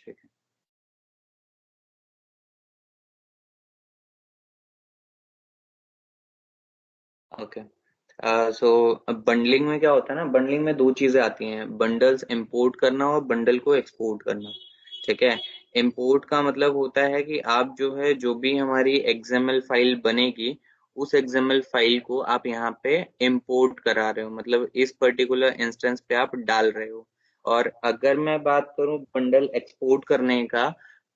ठीक है। ओके। सो बंडलिंग में क्या होता है ना, बंडलिंग में दो चीजें आती हैं, बंडल्स इंपोर्ट करना और बंडल को एक्सपोर्ट करना। ठीक है। इंपोर्ट का मतलब होता है कि आप जो है, जो भी हमारी एक्सएमएल फाइल बनेगी, उस एक्सएमएल फाइल को आप यहाँ पे इंपोर्ट करा रहे हो, मतलब इस पर्टिकुलर इंस्टेंस पे आप डाल रहे हो। और अगर मैं बात करूं बंडल एक्सपोर्ट करने का,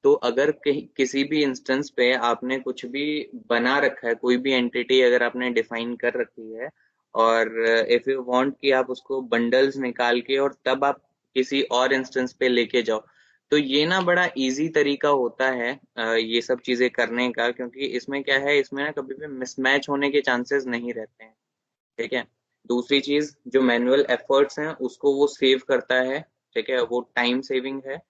तो अगर किसी भी इंस्टेंस पे आपने कुछ भी बना रखा है, कोई भी एंटिटी अगर आपने डिफाइन कर रखी है, और इफ यू वांट कि आप उसको बंडल्स निकाल के और तब आप किसी और इंस्टेंस पे लेके जाओ, तो ये ना बड़ा इजी तरीका होता है ये सब चीजें करने का, क्योंकि इसमें क्या है, इसमें ना कभी भी मिसमैच होने के चांसेस नहीं रहते हैं। ठीक है। दूसरी चीज, जो मैनुअल एफर्ट्स हैं उसको वो सेव करता है। ठीक है, वो टाइम सेविंग है।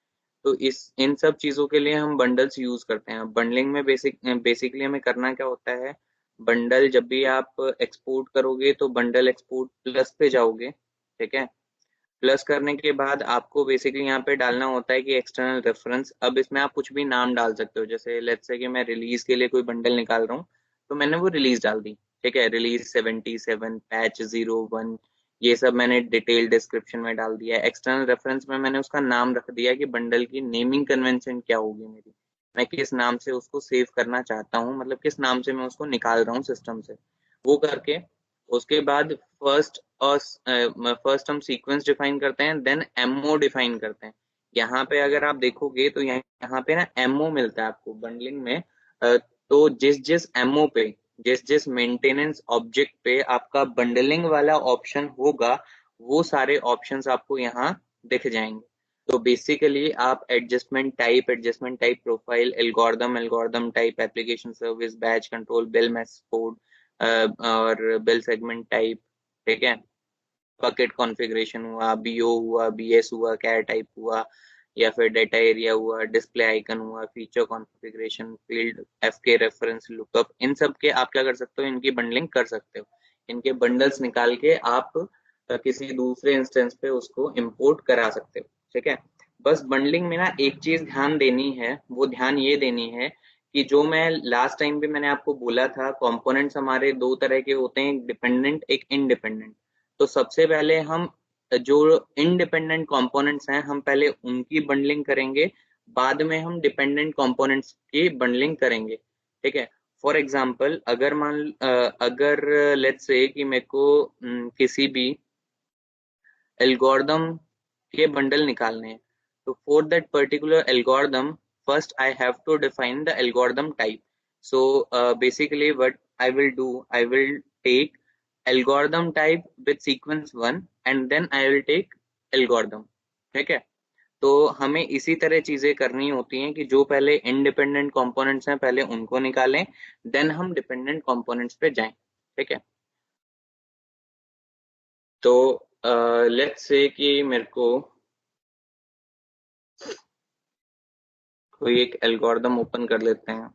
तो इस इन सब चीजों के लिए हम बंडल्स यूज करते हैं। बंडलिंग में बेसिकली हमें करना क्या होता है, बंडल जब भी आप एक्सपोर्ट करोगे तो बंडल एक्सपोर्ट प्लस पे जाओगे। ठीक है। प्लस करने के बाद आपको बेसिकली यहाँ पे डालना होता है कि एक्सटर्नल रेफरेंस। अब इसमें आप कुछ भी नाम डाल सकते हो, जैसे लेट्स से कि मैं रिलीज के लिए कोई बंडल निकाल रहा हूँ, तो मैंने वो रिलीज डाल दी। ठीक है, रिलीज 77 पैच 01, ये सब मैंने डिटेल डिस्क्रिप्शन में डाल दिया। एक्सटर्नल रेफरेंस में मैंने उसका नाम रख दिया कि बंडल की नेमिंग कन्वेंशन क्या होगी मेरी, मैं किस नाम से उसको सेव करना चाहता हूँ, मतलब किस नाम से मैं उसको निकाल रहा हूँ सिस्टम से, वो करके उसके बाद फर्स्ट हम सीक्वेंस डिफाइन करते हैं, देन एमओ डिफाइन करते हैं। यहाँ पे अगर आप देखोगे तो यहाँ पे ना एमओ मिलता है आपको बंडलिंग में। तो जिस जिस एमओ पे, जिस जिस मेंटेनेंस ऑब्जेक्ट पे आपका बंडलिंग वाला ऑप्शन होगा, वो सारे ऑप्शंस आपको यहाँ दिख जाएंगे। तो बेसिकली आप adjustment type profile, algorithm type, application service, batch control, bill method और बिल सेगमेंट टाइप। ठीक है। बकेट कॉन्फ़िगरेशन हुआ, बीओ हुआ, बीएस हुआ, कैर टाइप हुआ, या फिर डेटा एरिया हुआ, डिस्प्ले आइकन हुआ, feature configuration, field, एफके reference, lookup, इन सब के आप क्या कर सकते हो, इनकी बंडलिंग कर सकते हो। इनके बंडल्स निकाल के आप किसी दूसरे इंस्टेंस पे उसको इंपोर्ट करा सकते हो। ठीक है। बस बंडलिंग में ना एक चीज ध्यान देनी है, वो ध्यान ये देनी है कि जो मैं लास्ट टाइम भी मैंने आपको बोला था, कंपोनेंट्स हमारे दो तरह के होते हैं, एक डिपेंडेंट एक इनडिपेंडेंट। तो सबसे पहले हम जो इंडिपेंडेंट कंपोनेंट्स हैं, हम पहले उनकी बंडलिंग करेंगे, बाद में हम डिपेंडेंट कंपोनेंट्स की बंडलिंग करेंगे। ठीक है। फॉर एग्जांपल, अगर लेट्स से कि मेरे को किसी भी एल्गोरिदम के बंडल निकालने हैं, तो for that particular algorithm first I have to define the algorithm type. So basically what I will do, I will take algorithm type with sequence 1 and then I will take algorithm। ठीक है। तो हमें इसी तरह चीजें करनी होती हैं कि जो पहले इंडिपेंडेंट कंपोनेंट्स हैं पहले उनको निकालें, देन हम डिपेंडेंट कंपोनेंट्स पे जाएं। ठीक है। तो लेट्स से कि मेरे को कोई एक एल्गोरिदम ओपन कर लेते हैं।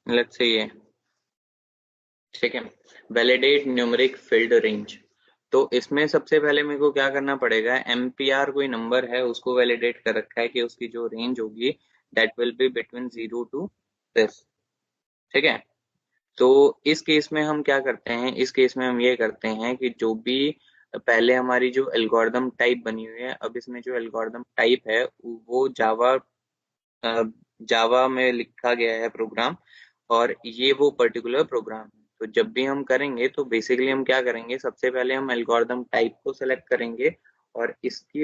लेट्स से ये, ठीक है, वैलिडेट न्यूमेरिक फील्ड रेंज। तो इसमें सबसे पहले मेरे को क्या करना पड़ेगा, एमपीआर कोई नंबर है उसको वैलिडेट कर रखा है कि उसकी जो रेंज होगी that will be between 0 to this। ठीक है। तो इस केस में हम क्या करते हैं, इस केस में हम ये करते हैं कि जो भी पहले हमारी जो एल्गोरिदम टाइप बनी हुई है, अब इसमें जो एल्गोरिदम टाइप है वो जावा में लिखा गया है प्रोग्राम, और ये वो पर्टिकुलर प्रोग्राम है। तो जब भी हम करेंगे तो बेसिकली हम क्या करेंगे, सबसे पहले हम एल्गोरिदम टाइप को सेलेक्ट करेंगे और इसकी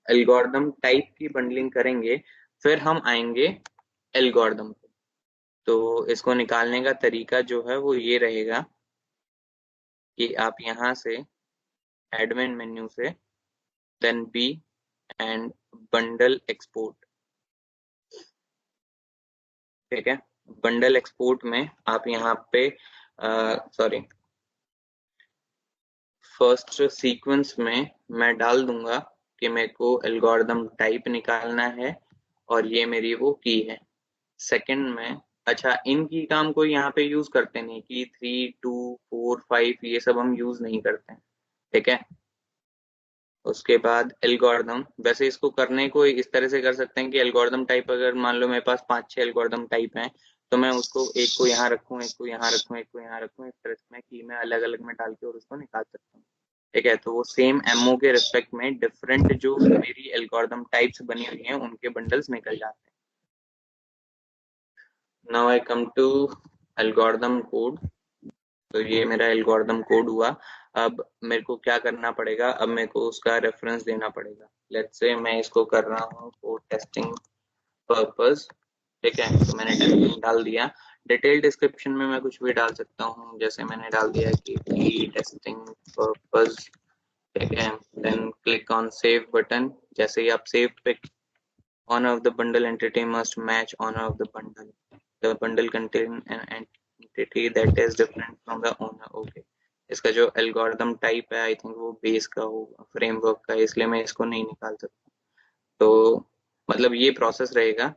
एल्गोरिदम टाइप की बंडलिंग करेंगे, फिर हम आएंगे एल्गोरिदम पे। तो इसको निकालने का तरीका जो है वो ये रहेगा कि आप यहाँ से एडमिन मेन्यू से then B and bundle export. ठीक है। बंडल एक्सपोर्ट में आप यहाँ पे सॉरी, फर्स्ट सीक्वेंस में मैं डाल दूंगा कि मेरे को एल्गोरिदम टाइप निकालना है, और ये मेरी वो की है। सेकंड में, अच्छा इन की का हम कोई यहाँ पे यूज करते नहीं कि 3 2 4 5, ये सब हम यूज नहीं करते हैं। ठीक है। उसके बाद एल्गोरिदम, वैसे इसको करने को इस तरह से कर सकते हैं कि एल्गोरिदम टाइप, अगर मान लो मेरे पास 5 6 एल्गोरिदम टाइप हैं, तो मैं उसको एक को यहाँ रखूँ, एक को यहाँ रखूँ, एक को यहाँ रखूँ, इस तरह से मैं की में अलग अलग में डाल के और उसको निकाल सकता हूँ। ठीक है। तो वो सेम एमओ के रिस्पेक्ट में डिफरेंट जो मेरी एल्गोरिदम टाइप्स बनी हुई हैं उनके बंडल्स निकल जाते हैं। Now I come to algorithm code. तो ये मेरा एल्गोरिदम कोड हुआ। अब मेरे को क्या करना पड़ेगा, अब मेरे को उसका रेफरेंस देना पड़ेगा। लेट्स से मैं इसको कर रहा हूँ फॉर टेस्टिंग पर्पस। ठीक है। तो मैंने टेस्टिंग डाल दिया। डिटेल डिस्क्रिप्शन में मैं कुछ भी डाल सकता हूँ, जैसे मैंने डाल दिया कि टेस्टिंग पर्पस। ठीक है। Then click on save button. जैसे ही आप सेव पे, honor of the bundle entity must match honor of the bundle. The bundle contain an entity that is different from the owner. Okay. इसका जो algorithm type है I think वो base का होगा, फ्रेमवर्क का, इसलिए मैं इसको नहीं निकाल सकता। तो मतलब ये प्रोसेस रहेगा।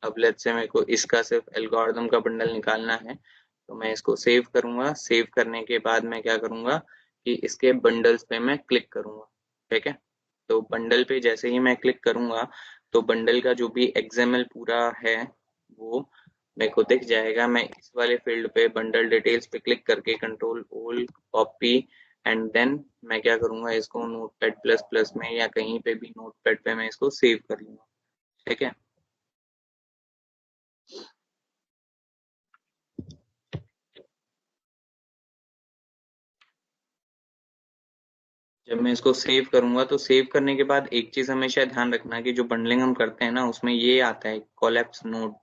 अब लेट्स से मेरे को इसका सिर्फ एल्गोरिदम का बंडल निकालना है, तो मैं इसको सेव करूंगा। सेव करने के बाद मैं क्या करूंगा कि इसके बंडल्स पे मैं क्लिक करूंगा। ठीक है। तो बंडल पे जैसे ही मैं क्लिक करूंगा, तो बंडल का जो भी एक्सएमएल पूरा है वो मेरे को दिख जाएगा। मैं इस वाले फील्ड पे बंडल डिटेल्स पे क्लिक करके कंट्रोल ओल कॉपी, एंड देन मैं क्या करूंगा, इसको नोटपैड प्लस प्लस में या कहीं पे भी नोटपैड पे मैं इसको सेव कर लूंगा। ठीक है। जब मैं इसको सेव करूंगा, तो सेव करने के बाद एक चीज हमेशा ध्यान रखना कि जो बंडलिंग हम करते हैं ना उसमें ये आता है कोलैप्स नोड।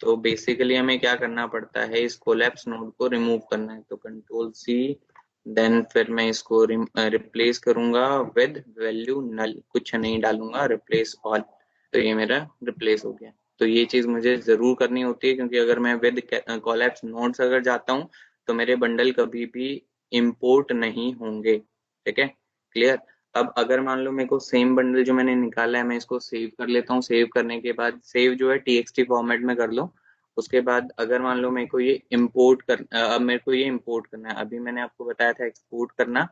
तो बेसिकली हमें क्या करना पड़ता है, इस कोलैप्स नोड को रिमूव करना है। तो कंट्रोल सी, देन फिर मैं इसको रिप्लेस करूंगा विद वैल्यू नल, कुछ नहीं डालूंगा, रिप्लेस ऑल। तो ये मेरा रिप्लेस हो गया। तो ये चीज मुझे जरूर करनी होती है, क्योंकि अगर मैं विद कोलैप्स नोड्स अगर जाता हूँ तो मेरे बंडल कभी भी इंपोर्ट नहीं होंगे। ठीक है। क्लियर। अब अगर मान लो मेरे को सेम बंडल जो मैंने निकाला है, मैं इसको सेव कर लेता हूँ। सेव करने के बाद, सेव जो है टीएक्सटी फॉर्मेट में कर लो। उसके बाद अगर मान लो मेरे को ये इंपोर्ट कर, अब मेरे को ये इंपोर्ट करना है। अभी मैंने आपको बताया था एक्सपोर्ट करना,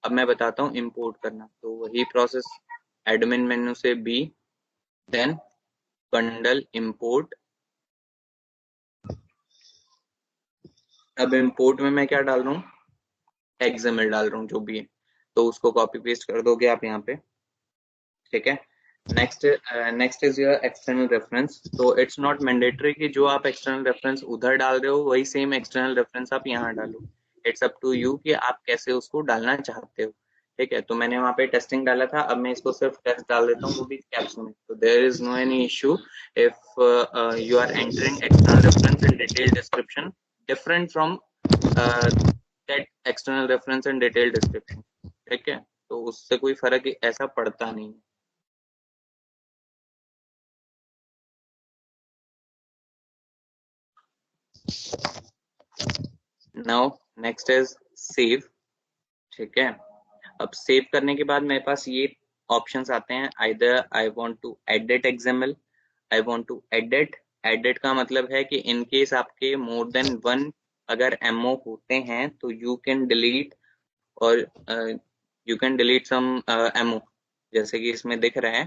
अब मैं बताता हूँ इंपोर्ट करना। तो वही प्रोसेस, एडमिन मेन्यू से बी, देन बंडल इंपोर्ट। अब इंपोर्ट में मैं क्या डाल रहा हूँ, एक्सएमएल डाल रहा हूँ जो भी है। तो उसको कॉपी पेस्ट कर दोगे आप यहाँ पे। ठीक है। Next is your external reference. तो इट्स नॉट मैंडेटरी कि जो आप एक्सटर्नल रेफरेंस उधर डाल रहे हो वही सेम एक्सटर्नल रेफरेंस आप यहाँ डालो। इट्स अप टू यू कि आप कैसे उसको डालना चाहते हो। ठीक है। तो मैंने वहां पे टेस्टिंग डाला था, अब मैं इसको सिर्फ टेस्ट डाल देता हूँ, वो भी कैप्स में। तो there is no any issue if you are entering external reference in detail description different from that external reference and detail description. ठीक है। तो उससे कोई फर्क ऐसा पड़ता नहीं। Now next is save. ठीक है। अब सेव करने के बाद मेरे पास ये ऑप्शंस आते हैं, either I want to edit XML, I want to edit. Edit का मतलब है कि इन केस आपके मोर देन वन अगर एमओ होते हैं तो यू कैन डिलीट, और you can delete some MO, जैसे कि इसमें दिख रहा है।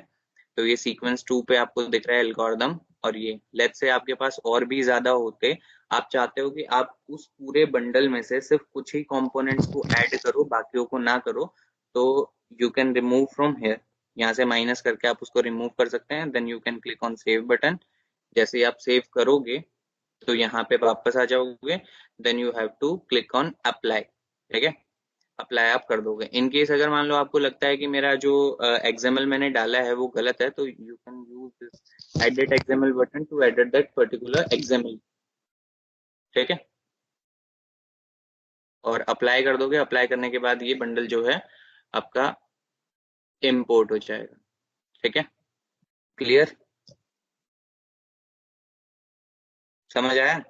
तो ये सीक्वेंस 2 पे आपको दिख रहा है एल्गोरिदम। और ये लेट्स से आपके पास और भी ज्यादा होते, आप चाहते हो कि आप उस पूरे बंडल में से सिर्फ कुछ ही कंपोनेंट्स को ऐड करो, बाकियों को ना करो, तो you can remove from here. यहाँ से माइनस करके आप उसको रिमूव कर सकते हैं। Then you can click on save button. जैसे ही आप सेव करोगे तो यहाँ पे वापस आ जाओगे। Then you have to click on apply. ठीक है। अप्लाई आप कर दोगे। इन केस अगर मान लो आपको लगता है कि मेरा जो एक्सएमएल मैंने डाला है वो गलत है, तो you can use this edit XML button to edit that particular XML. ठीक है। और अप्लाई कर दोगे। अप्लाई करने के बाद ये बंडल जो है आपका इम्पोर्ट हो जाएगा। ठीक है। क्लियर। समझ आया।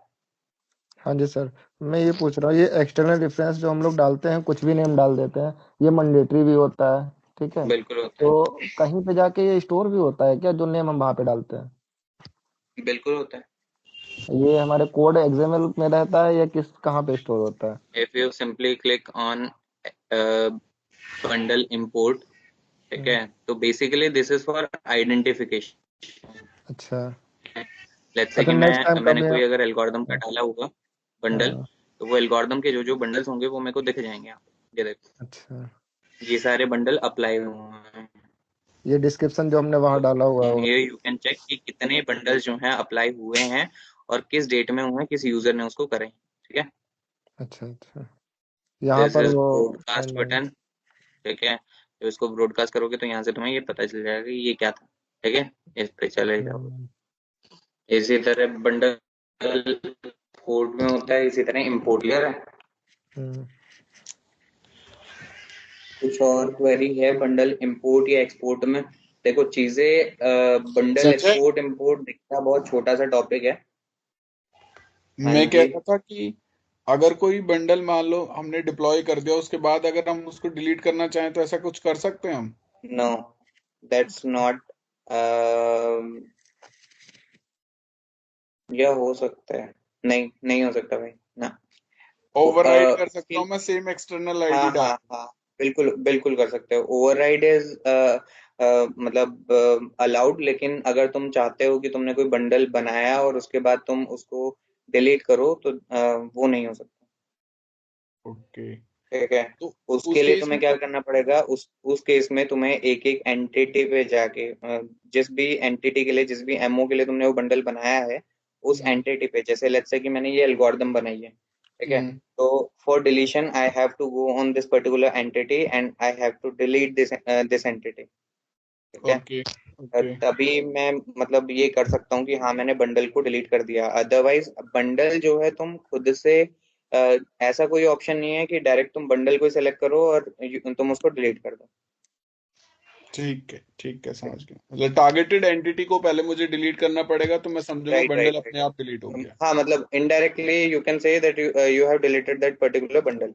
हाँ जी सर। मैं ये पूछ रहा हूँ, ये एक्सटर्नल रेफरेंस जो हम लोग डालते हैं, कुछ भी नेम डाल देते हैं, ये मैंडेटरी भी होता है? ठीक है। बिल्कुल होता है। तो कहीं पे जाके ये स्टोर भी होता है क्या, जो नेम हम वहाँ पे डालते हैं? बिल्कुल होता है। ये हमारे कोड एक्सएमएल में रहता है या किस कहाँ पे स्टोर होता है? If you simply click on bundle import, ठीक है, हम्म, तो basically this is for identification. अच्छा। लेट्स से अच्छा, कि नेक्स्ट टाइम मैंने कभी। कोई अगर एल्गोरिदम का डाला होगा बंडल, हाँ। तो वो एल्गोरिदम के जो जो बंडल्स होंगे वो मेरे को दिख जाएंगे यहाँ पे। ये देखो, अच्छा, ये सारे बंडल अप्लाई हुए हैं। ये डिस्क्रिप्शन जो हमने वहां तो डाला हुआ फ्रॉम होगा। हियर यू कैन चेक कि कितने बंडल्स जो हैं अप्लाई हुए हैं और किस डेट में हुए हैं, किस यूजर ने उसको करे, ठीक है। अच्छा अच्छा, यहाँ दिस पर इज वो ब्रॉडकास्ट फाइल होगा। बटन, ठीक है। जब इसको ब्रॉडकास्ट करोगे तो यहाँ से तुम्हें ये पता चल जाएगा कि ये क्या था, ठीक है। इस पे चले जाओ। हम्म। इसी तरह बंडल पोर्ट में होता है, इसी तरह इम्पोर्ट क्लियर है। हम्म। कुछ और क्वेरी है बंडल इंपोर्ट या एक्सपोर्ट में? देखो चीजें, बंडल संजय, एक्सपोर्ट इंपोर्ट दिखता बहुत छोटा सा टॉपिक है। हाँ मैं कह जी। रहा था कि अगर कोई बंडल मान लो हमने डिप्लॉय कर दिया, उसके बाद अगर हम उसको डिलीट करना चाहें तो ऐसा कुछ कर सकते हैं हम? नो, दैट्स नॉट, यह हो सकता है, नहीं नहीं हो सकता भाई ना। ओवरराइड कर सकता हूँ सी, मैं सेम एक्सटर्नल आईडी हाँ डाल? हाँ हाँ, बिल्कुल बिल्कुल कर सकते हो। ओवरराइड इज मतलब अलाउड, लेकिन अगर तुम चाहते हो कि तुमने कोई बंडल बनाया और उसके बाद तुम उसको डिलीट करो तो वो नहीं हो सकता, ओके। ठीक है। तो उस उसके लिए केस तुम्हें में क्या तो करना पड़ेगा, उस केस में तुम्हें एक एक एंटिटी पे जाके, जिस भी एंटिटी के लिए, जिस भी एमओ के लिए तुमने वो बंडल बनाया है, उस हम्म एंटिटी पे, जैसे लेट्स से कि मैंने ये एल्गोरिदम बनाई है, ठीक है। हम्म तो for deletion I have to go on this particular entity and I have to delete this entity, ठीक है। Okay okay. तभी मैं मतलब ये कर सकता हूँ कि हाँ मैंने बंडल को डिलीट कर दिया। अदरवाइज बंडल जो है तुम खुद से, ऐसा कोई ऑप्शन नहीं है कि डायरेक्ट तुम बंडल को सेलेक्ट करो और तुम उसको डिलीट कर दो। ठीक है, समझ गया। मतलब टारगेटेड एंटिटी को पहले मुझे डिलीट करना पड़ेगा, तो मैं समझूंगा राइट बंडल राइट अपने आप डिलीट हो राइट, गया। हाँ मतलब indirectly you can say that you have deleted that particular bundle,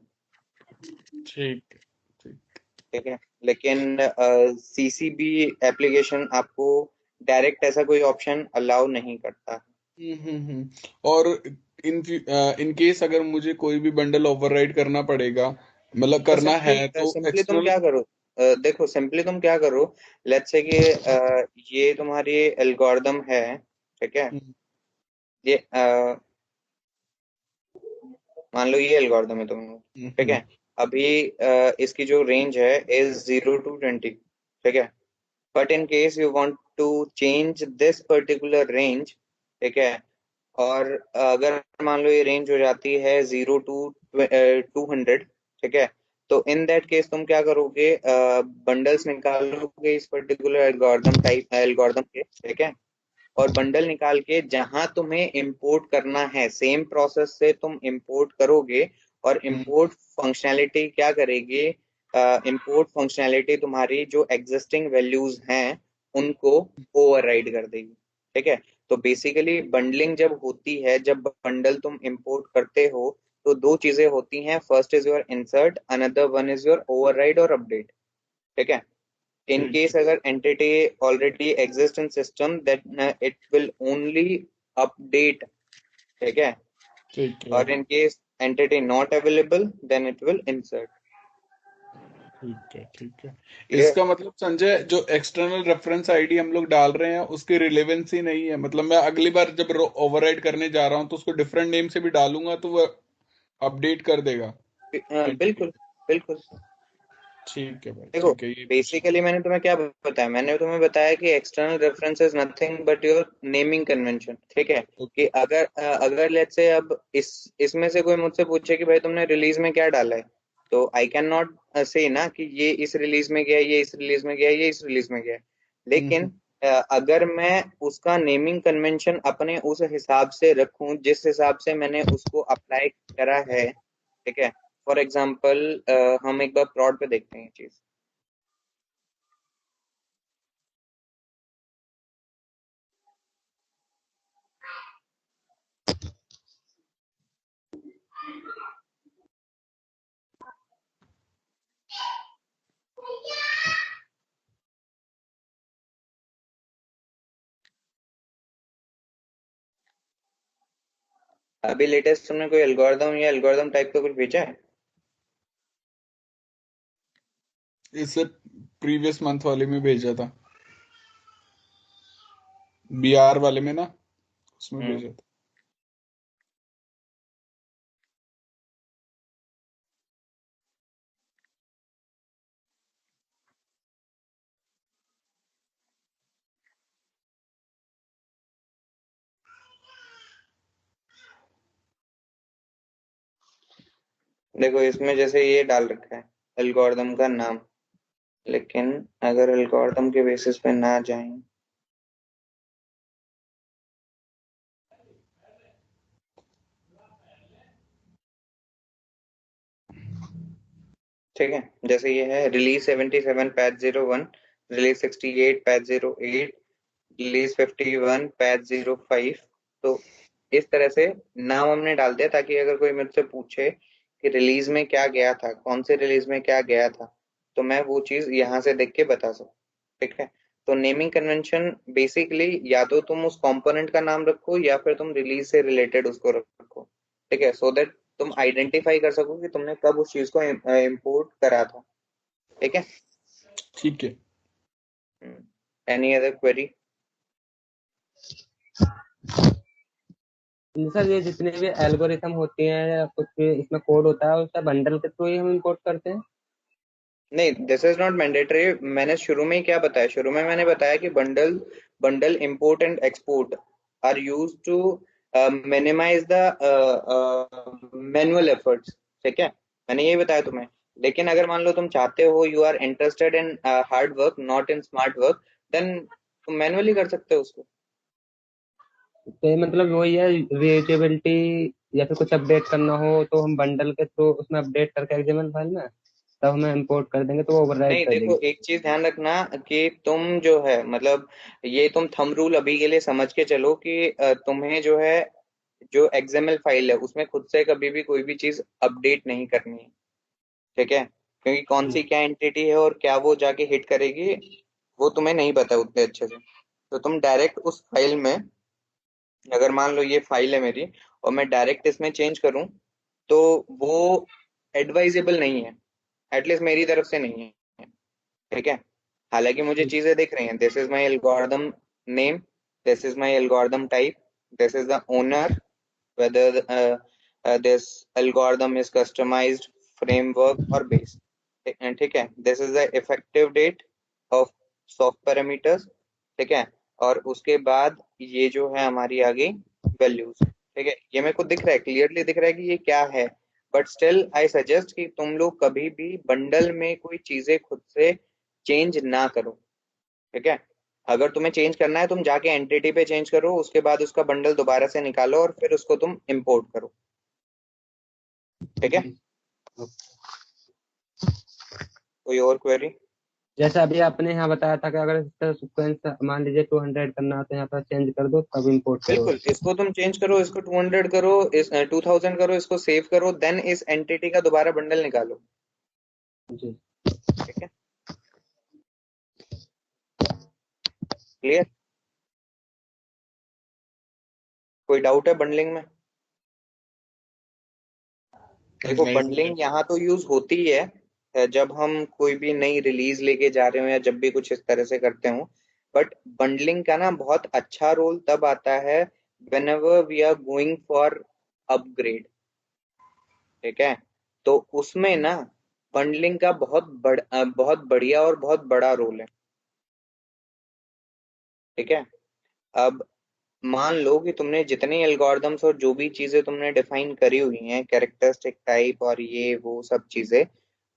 ठीक है, ठीक। ठीक है। लेकिन सीसीबी एप्लीकेशन आपको डायरेक्ट ऐसा कोई ऑप्शन अलाउ नहीं करता। और इन इन केस अगर मुझे कोई भी बंडल ओवरराइड करना पड़ेगा, मतलब तो करना सिंपली है, तो सिंपली तुम एक्सटर्नल। क्या करो, देखो सिंपली तुम क्या करो, लेट्स से कि ये तुम्हारी एल्गोरिदम है, ठीक है। ये मान लो ये एल्गोरिदम है तुम, ठीक है। अभी इसकी जो रेंज है इज 0 to 20, ठीक है। But in case you want to change this particular range, ठीक है, और अगर मान लो ये रेंज हो जाती है 0 to 200, ठीक है। तो इन दैट केस तुम क्या करोगे, बंडल्स निकालोगे इस पर्टिकुलर एल्गोरिदम के, ठीक है। और बंडल निकाल के जहां तुम्हें इंपोर्ट करना है सेम प्रोसेस से तुम इंपोर्ट करोगे, और इंपोर्ट फंक्शनैलिटी क्या करेगी, इंपोर्ट फंक्शनैलिटी तुम्हारी जो एग्जिस्टिंग वैल्यूज हैं उनको ओवरराइड कर देगी, ठीक है। तो बेसिकली बंडलिंग जब होती है, जब बंडल तुम इंपोर्ट करते हो, तो दो चीजें होती हैं, first is your insert, another one is your override और अपडेट, ठीक है। in ठीक है, case अगर entity already exists in system, that it will only update, ठीक है। ठीक है, और in case entity not available, then it will insert, ठीक है। clear। इसका मतलब संजय, जो एक्सटर्नल रेफरेंस आईडी हम लोग डाल रहे हैं उसकी रिलेवेंसी नहीं है, मतलब मैं अगली बार जब ओवरराइड करने जा रहा हूँ तो उसको डिफरेंट नेम से भी डालूंगा तो वो अपडेट कर देगा एंटिटी? बिल्कुल बिल्कुल। ठीक है भाई, देखो ठीक है, ये पूछना बेसिकली मैंने तुम्हें क्या बताया, मैंने तुम्हें बताया कि external reference is nothing but your naming convention, ठीक है। था। कि ओके। अगर लेट्स से अब इसमें से कोई मुझसे पूछे कि भाई तुमने रिलीज में क्या डाला है, तो आई कैन नॉट से ना कि ये इस रिलीज में गया, ये इस रिलीज में गया, ये इस रिलीज में गया। लेकिन हम्म। अगर मैं उसका नेमिंग कन्वेंशन अपने उस हिसाब से रखूं जिस हिसाब से मैंने उसको अप्लाई करा है, ठीक है। फॉर एग्जाम्पल हम एक बार प्लॉट पे देखते हैं ये चीज। अभी लेटेस्ट तुमने कोई एल्गोरिदम या एल्गोरिदम टाइप का कुछ भेजा है? इससे प्रीवियस मंथ वाले में भेजा था, बीआर वाले में ना, उसमें हम्म। भेजा था। देखो इसमें जैसे ये डाल रखा है एल्गोरिदम का नाम, लेकिन अगर एल्गोरिदम के बेसिस पे ना जाएं, ठीक है, जैसे ये है release 77 patch 01, release 68 patch 08, release 51 patch 05। तो इस तरह से नाम हमने डाल दिया ताकि अगर कोई मुझसे पूछे कि रिलीज में क्या गया था, कौन से रिलीज में क्या गया था, तो मैं वो चीज यहाँ से देख के बता सकूं। ठीक है। तो नेमिंग कन्वेंशन बेसिकली या तो तुम उस कंपोनेंट का नाम रखो या फिर तुम रिलीज से रिलेटेड उसको रखो। ठीक है, सो दैट तुम आइडेंटिफाई कर सको कि तुमने कब उस चीज को इम्पोर्ट करा था। ठीक है। ठीक है। Any other query? सर ये जितने भी एल्गोरिथम होती हैं या कुछ भी इसमें कोड होता है उसका बंडल के थ्रू ही हम इंपोर्ट करते हैं। नहीं, दिस इज नॉट मैंडेटरी। मैंने शुरू में ही क्या बताया, शुरू में मैंने बताया कि bundle bundle import and export are use to minimize the manual efforts. ठीक है, मैंने यही बताया तुम्हें। लेकिन अगर मान लो तुम चाहते हो, you are interested in hard work not in smart work, then तुम मैनुअली कर सकते हो उसको। तो ये मतलब वही है रीयूजेबिलिटी, या फिर कुछ अपडेट करना हो तो हम बंडल के थ्रू उसमें अपडेट करके एक्सएमएल फाइल में तब हमें इंपोर्ट कर देंगे तो वो ओवरराइट नहीं, कर देखो देगी। एक चीज ध्यान रखना कि तुम जो है मतलब ये तुम थंब रूल अभी के लिए समझ के चलो कि तुम्हें जो है जो एक्सएमएल फाइल है उसमें खुद से कभी भी कोई भी चीज अपडेट नहीं करनी है। ठीक है, क्योंकि कौन सी क्या एंटिटी है और क्या वो जाके हिट करेगी वो तुम्हें नहीं पता उतने अच्छे से। तो तुम डायरेक्ट उस फाइल में, अगर मान लो ये फाइल है मेरी और मैं डायरेक्ट इसमें चेंज करूं, तो वो एडवाइजेबल नहीं है, एटलीस्ट मेरी तरफ से नहीं है। ठीक है, हालांकि मुझे चीजें दिख रही हैं, this is my algorithm name, this is my algorithm type, this is the owner, whether this algorithm is customized, framework or base। ठीक है, this is the effective date of soft parameters। ठीक है, और उसके बाद ये जो है हमारी आ गई वैल्यूज। ठीक है, ये मेरे को दिख रहा है, क्लियरली दिख रहा है कि ये क्या है। बट स्टिल आई सजेस्ट कि तुम लोग कभी भी बंडल में कोई चीजें खुद से चेंज ना करो। ठीक है, अगर तुम्हें चेंज करना है तुम जाके एंटिटी पे चेंज करो, उसके बाद उसका बंडल दोबारा से निकालो और फिर उसको तुम इंपोर्ट करो। ठीक है, कोई और क्वेरी? जैसे अभी आपने यहाँ बताया था कि अगर इसका सीक्वेंस मान लीजिए 200 करना हो तो यहाँ पर चेंज कर दो तब इंपोर्ट करो। बिल्कुल, इसको तुम चेंज करो, इसको 200 करो, इस 2000 करो, इसको सेव करो, देन इस एंटिटी का दोबारा बंडल निकालो। जी। ठीक है, क्लियर? कोई डाउट है बंडलिंग में? देखो नहीं सर। बंडलिंग यहाँ तो यूज होती ही है जब हम कोई भी नई रिलीज लेके जा रहे हो या जब भी कुछ इस तरह से करते हो। बट बंडलिंग का ना बहुत अच्छा रोल तब आता है whenever we are going for upgrade. ठीक है, तो उसमें ना बंडलिंग का बहुत बढ़िया और बहुत बड़ा रोल है। ठीक है, अब मान लो कि तुमने जितने एल्गोरिदम्स और जो भी चीजें तुमने डिफाइन करी हुई हैं, कैरेक्टरिस्टिक टाइप और ये वो सब चीजें,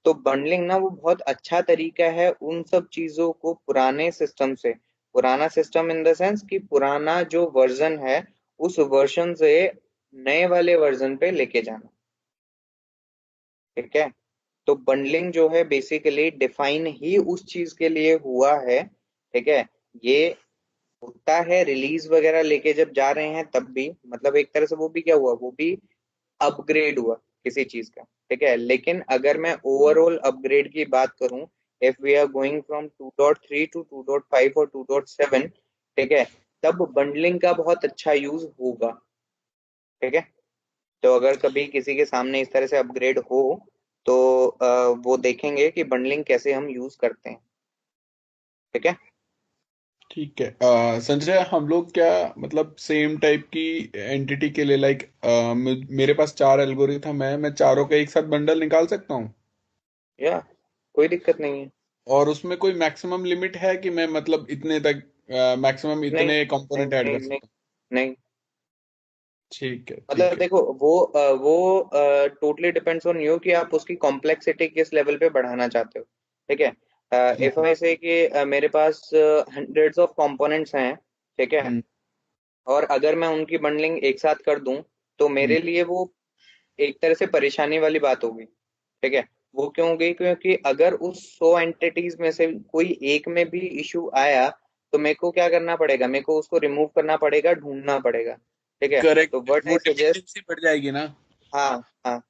तो बंडलिंग ना वो बहुत अच्छा तरीका है उन सब चीजों को पुराने सिस्टम से, पुराना सिस्टम इन द सेंस कि पुराना जो वर्जन है उस वर्जन से नए वाले वर्जन पे लेके जाना। ठीक है, तो बंडलिंग जो है बेसिकली डिफाइन ही उस चीज के लिए हुआ है। ठीक है, ये होता है रिलीज वगैरह लेके जब जा रहे हैं तब भी, मतलब एक तरह से वो भी क्या हुआ, वो भी अपग्रेड हुआ किसी चीज का। ठीक है, लेकिन अगर मैं ओवरऑल अपग्रेड की बात करूं, if we are going from 2.3 to 2.5 और 2.7, ठीक है, तब बंडलिंग का बहुत अच्छा यूज होगा। ठीक है, तो अगर कभी किसी के सामने इस तरह से अपग्रेड हो तो वो देखेंगे कि बंडलिंग कैसे हम यूज करते हैं। ठीक है। ठीक है। संजय, हम लोग क्या मतलब सेम टाइप की एंटिटी के लिए लाइक मेरे पास 4 एल्गोरिथम है, मैं चारों का एक साथ बंडल निकाल सकता हूँ? या कोई दिक्कत नहीं है। और उसमें कोई मैक्सिमम लिमिट है कि मैं मतलब इतने तक मैक्सिमम नहीं इतने नहीं कंपोनेंट ऐड नहीं कर नहीं सकता हूँ? नहीं। ठीक है, मतलब ठीक है। देखो वो टोटली डिपेंड्स ऑन यू कि आप उसकी कॉम्प्लेक्सिटी किस लेवल पे बढ़ाना चाहते हो। ठीक है। इफ हम्म। आई से कि मेरे पास हंड्रेड्स ऑफ कंपोनेंट्स हैं। ठीक है। हम्म। और अगर मैं उनकी बंडलिंग एक साथ कर दूं तो हम्म। मेरे लिए वो एक तरह से परेशानी वाली बात होगी। ठीक है। वो क्यों होगी? क्योंकि अगर उस 100 एंटिटीज में से कोई एक में भी इशू आया तो मेरे को क्या करना पड़ेगा? मेरे को उसको रिमूव करना पड़ेगा, ढूंढना पड़ेगा। ठीक है। तो करेक्ट, व्हाट वो आई सजेस्ट, डिपेंडेंसी बढ़ जाएगी ना। हाँ हाँ,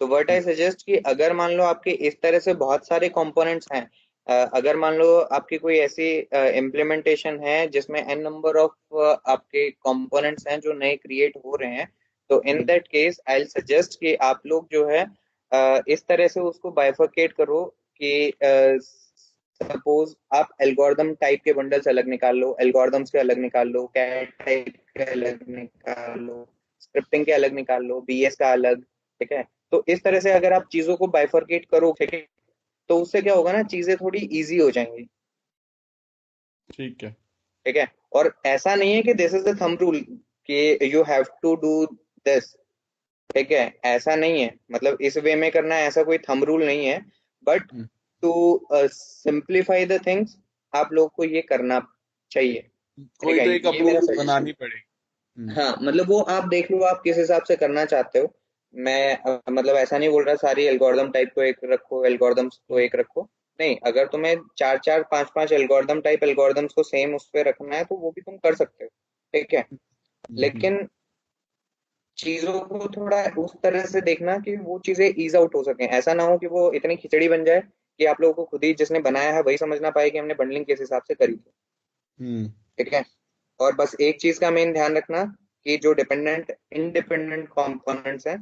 तो व्हाट आई सजेस्ट कि अगर मान लो आपके इस तरह से बहुत सारे कंपोनेंट्स हैं, अगर मान लो आपकी कोई ऐसी इम्प्लीमेंटेशन है जिसमें एन नंबर ऑफ आपके कंपोनेंट्स हैं जो नए क्रिएट हो रहे हैं, तो इन हम्म। दैट केस आई सजेस्ट कि आप लोग जो है इस तरह से उसको बाइफरकेट करो कि सपोज आप एल्गोरिदम टाइप के बंडल्स अलग निकाल लो, एल्गोरिदम्स के अलग निकाल लो, कैट टाइप के अलग निकाल लो, स्क्रिप्टिंग के अलग निकाल लो, बीएस का अलग। ठीक है। तो इस तरह से अगर आप चीजों को बाइफरकेट करो, ठीक है, तो उससे क्या होगा ना, चीजें थोड़ी इजी हो जाएंगी। ठीक है। ठीक है। और ऐसा नहीं है कि this is the thumb rule कि you have to do this. ठीक है, ऐसा नहीं है, मतलब इस वे में करना है, ऐसा कोई थंब रूल नहीं है। But hmm. To simplify the things आप लोग को ये करना चाहिए। ठीक कोई है, तो एक ये मेरा अप्रोच सजेशन। बनानी पड़ेगी। हम्म। हाँ, मतलब वो आप देख लो आप किस हिसाब से करना चाहते हो। मैं मतलब ऐसा नहीं बोल रहा सारी एल्गोरिदम टाइप को एक रखो, एल्गोरिदम्स को हम्म। एक रखो। नहीं, अगर तुम्हें चार चार पांच पांच एल्गोरिदम टाइप एल्गोरिदम्स को सेम उस पे रखना है तो वो भी तुम कर सकते हो। ठीक है। हम्म। लेकिन चीजों को थोड़ा उस तरह से देखना कि वो चीजें ईज आउट हो सके, ऐसा ना हो कि वो इतनी खिचड़ी बन जाए कि आप लोगों को खुद ही जिसने बनाया है वही समझ ना पाए कि हमने बंडलिंग किस हिसाब से करी थी। हम्म। ठीक है। और बस एक चीज का मेन ध्यान रखना कि जो डिपेंडेंट इंडिपेंडेंट कंपोनेंट्स हैं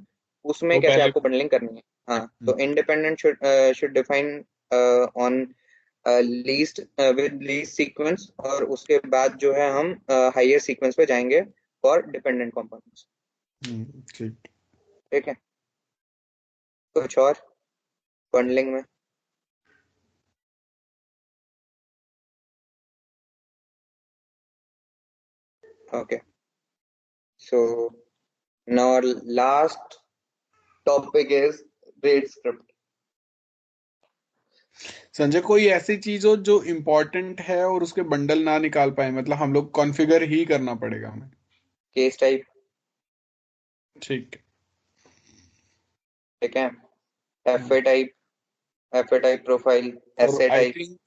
उसमें वो कैसे पहले। आपको बंडलिंग करनी है। हाँ, हम्म। तो independent should define on least with least sequence, और उसके बाद जो है हम हाईएस्ट सीक्वेंस पे जाएंगे फॉर डिपेंडेंट कंपोनेंट्स। ठीक। ठीक है। कुछ और बंडलिंग में? Okay, so now our last topic is read script. Sanjay, कोई ऐसी चीज हो जो इम्पोर्टेंट है और उसके बंडल ना निकाल पाए, मतलब हम लोग कॉन्फ़िगर ही करना पड़ेगा हमें? Case type. ठीक है। ठीक है। F hmm. A type, F A type profile, और S A I type, think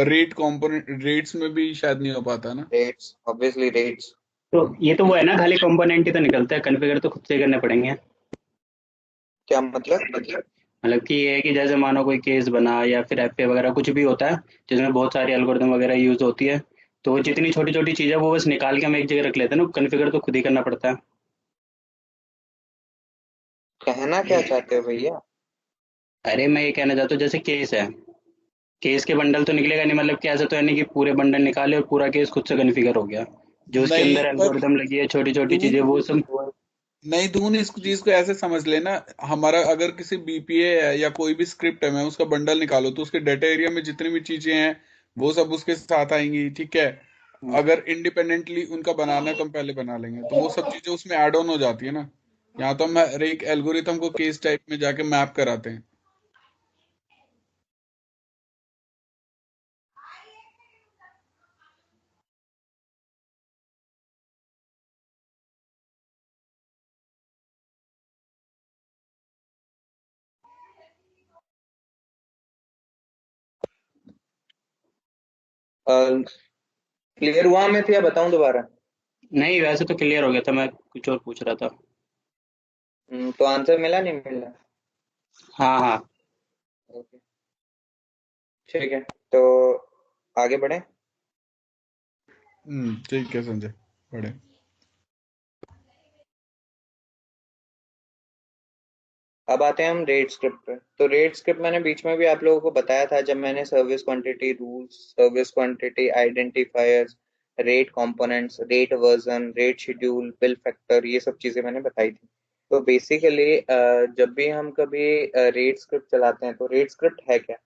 rate component rates में भी शायद नहीं हो पाता ना। Rates, obviously rates. तो ये तो वो है ना, खाली कंपोनेंट ही तो निकलता है, कॉन्फ़िगर तो खुद से ही करने पड़ेंगे। क्या मतलब? मतलब कि ये है कि जैसे मानो कोई केस बना या फिर एफए वगैरह कुछ भी होता है जिसमें बहुत सारी एल्गोरिदम वगैरह यूज होती है, तो वो जितनी छोटी छोटी चीज़ें वो बस निकाल के हम एक जगह रख लेते हैं ना, कॉन्फ़िगर तो खुद ही करना पड़ता है। कहना क्या चाहते हो भैया? अरे मैं ये कहना चाहता हूँ, जैसे केस है, केस के बंडल तो निकलेगा नहीं, मतलब कि ऐसा तो है नहीं कि पूरे बंडल निकाले और पूरा केस खुद से कॉन्फ़िगर हो गया। जो उसके नहीं, अंदर पर एल्गोरिदम लगी है छोटी छोटी चीज़ें दून वो सब। नहीं, दून इस चीज को ऐसे समझ लेना। हमारा अगर किसी बीपीए है या कोई भी स्क्रिप्ट है, मैं उसका बंडल निकालो तो उसके डाटा एरिया में जितनी भी चीजें हैं वो सब उसके साथ आएंगी, ठीक है। अगर इंडिपेंडेंटली उनका बनाना है तो हम पहले बना लेंगे, तो वो सब चीजें उसमें ऐड ऑन हो जाती है ना। यहाँ तो हम हर एक एल्गोरिथम को केस टाइप में जाके मैप कराते हैं। क्लियर हुआ मैं? तो या बताऊं दोबारा? नहीं, वैसे तो क्लियर हो गया था, मैं कुछ और पूछ रहा था। तो आंसर मिला नहीं मिला? हाँ हाँ। ओके, ठीक है, तो आगे बढ़े। ठीक है संजय, बड़े। अब आते हैं हम रेट स्क्रिप्ट पे। तो रेट स्क्रिप्ट मैंने बीच में भी आप लोगों को बताया था, जब मैंने service quantity rules, service quantity identifiers, rate components, rate version, rate schedule, bill factor, ये सब चीजें मैंने बताई थी। तो बेसिकली जब भी हम कभी रेट स्क्रिप्ट चलाते हैं, तो रेट स्क्रिप्ट है क्या?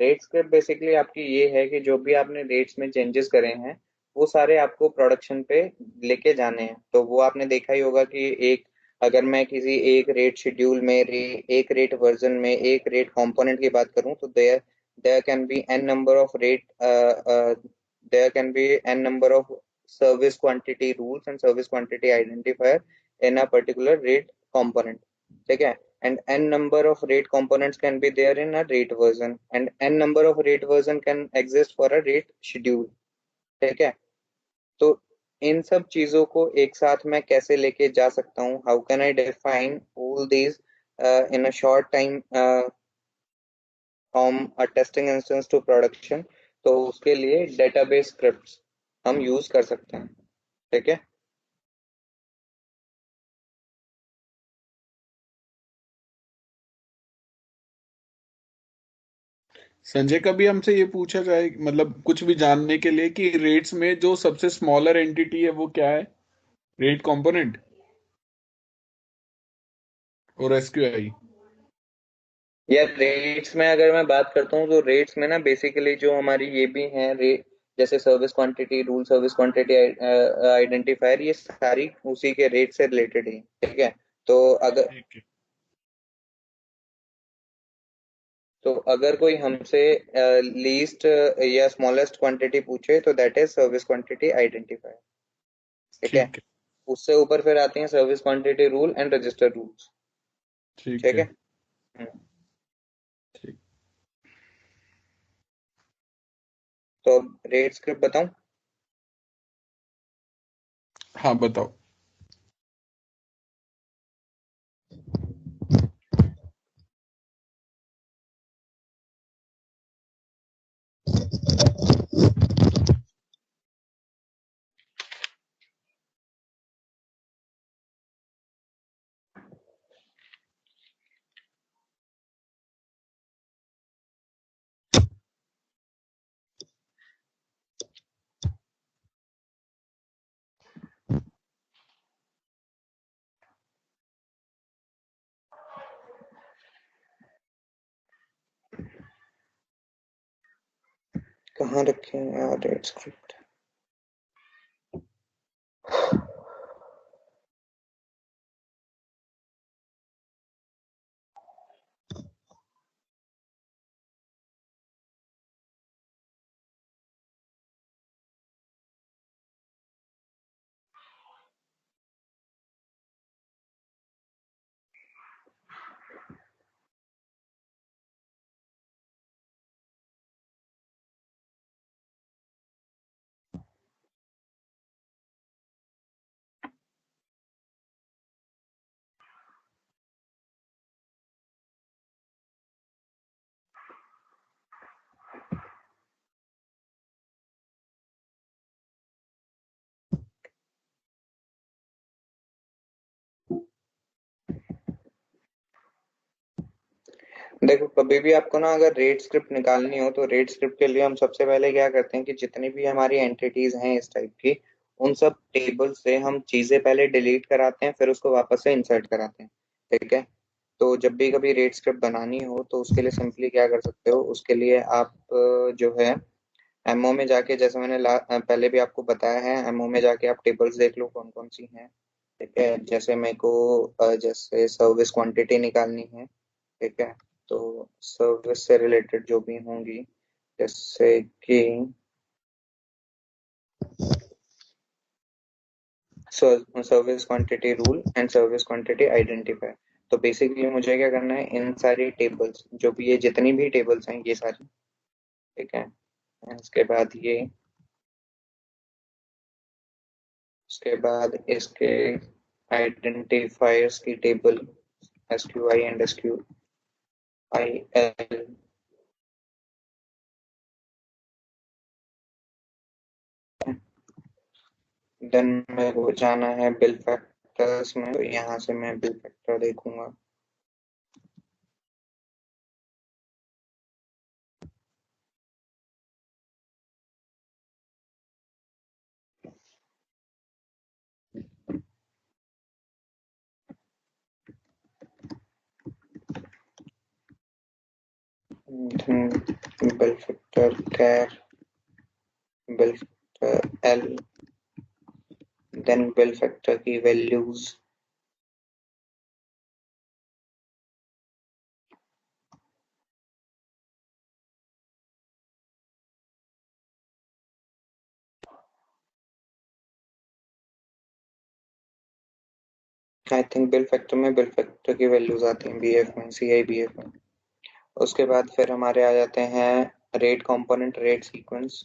रेट स्क्रिप्ट बेसिकली आपकी ये है कि जो भी आपने रेट्स में चेंजेस करे हैं, वो सारे आपको प्रोडक्शन पे लेके जाने हैं। तो वो आपने देखा ही होगा कि एक, अगर मैं किसी एक रेट शेड्यूल में एक रेट वर्जन में एक रेट कंपोनेंट की बात करूं, तो there there can be N number of rate, there can be N number of service quantity rules and service quantity identifier in a particular rate component, ठीक है? And n number of rate components can be there in a rate version, and n number of rate version can exist for a rate schedule, ठीक है? तो इन सब चीजों को एक साथ मैं कैसे लेके जा सकता हूँ? How can I define all these in a short time from a testing instance to production? तो उसके लिए डेटाबेस स्क्रिप्ट्स हम यूज कर सकते हैं, ठीक है? संजय, कभी हमसे ये पूछा जाए, मतलब कुछ भी जानने के लिए, कि रेट्स में जो सबसे स्मॉलर एंटिटी है वो क्या है? रेट कंपोनेंट और एसक्यूआई? या रेट्स में अगर मैं बात करता हूँ, तो रेट्स में ना बेसिकली जो हमारी ये भी है रेट, जैसे service quantity rule, service quantity identifier, ये सारी उसी के रेट से रिलेटेड है, ठीक है? तो अगर ठीक है। तो अगर कोई हमसे लीस्ट या स्मॉलेस्ट क्वांटिटी पूछे, तो that is service quantity identifier, ठीक है? ठीक है। उससे ऊपर फिर आती हैं service quantity rule and register rules, ठीक ठीक है। है? हम्म। ठीक। तो अब रेट स्क्रिप्ट बताऊं? हाँ, बताओ। कहाँ रखे हैं यार रेट स्क्रिप्ट? देखो, कभी भी आपको ना अगर रेट स्क्रिप्ट निकालनी हो, तो रेट स्क्रिप्ट के लिए हम सबसे पहले क्या करते हैं कि जितनी भी हमारी एंटिटीज हैं इस टाइप की, उन सब टेबल से हम चीजें पहले डिलीट कराते हैं, फिर उसको वापस से इंसर्ट कराते हैं, ठीक है? तो जब भी कभी रेट स्क्रिप्ट बनानी हो, तो उसके लिए सिंपली क्या कर सकते हो, उसके लिए आप जो है एमओ में जाके, जैसे मैंने पहले भी आपको बताया है, एमओ में जाके आप टेबल्स देख लो कौन कौन सी हैं, ठीक है? जैसे मेरे को जैसे सर्विस क्वांटिटी निकालनी है, ठीक है? तो सर्विस से रिलेटेड जो भी होंगी, जैसे कि service quantity rule and service quantity identifier. तो बेसिकली मुझे क्या करना है, इन सारी टेबल्स, जो भी ये जितनी भी टेबल्स हैं ये सारी, ठीक है? इसके बाद ये, उसके बाद इसके आइडेंटिफायर्स की table, S Q I and S Q I L. Then मेरे को जाना है बिल फैक्टर्स में, तो यहाँ से मैं बिल फैक्टर देखूंगा, bill factor char, bill factor L, then bill factor की values. I think bill factor में बिल फैक्टर की वैल्यूज आती हैं बीएफ में, सीआई बीएफ में। उसके बाद फिर हमारे आ जाते हैं रेट कंपोनेंट, रेट सीक्वेंस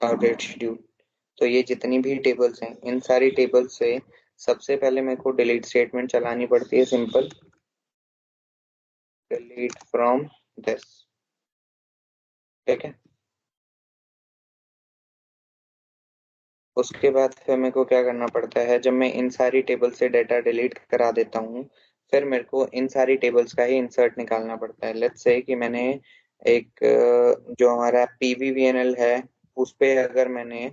और रेट शेड्यूल। तो ये जितनी भी टेबल्स हैं, इन सारी टेबल्स से सबसे पहले मेरे को डिलीट स्टेटमेंट चलानी पड़ती है, सिंपल डिलीट फ्रॉम दिस। ठीक है। उसके बाद फिर मेरे को क्या करना पड़ता है, जब मैं इन सारी टेबल से डाटा डिलीट करा देता हूँ, फिर मेरे को इन सारी टेबल्स का ही इंसर्ट निकालना पड़ता है। लेट्स से कि मैंने एक जो हमारा पीवीवीएनएल है उस पे अगर मैंने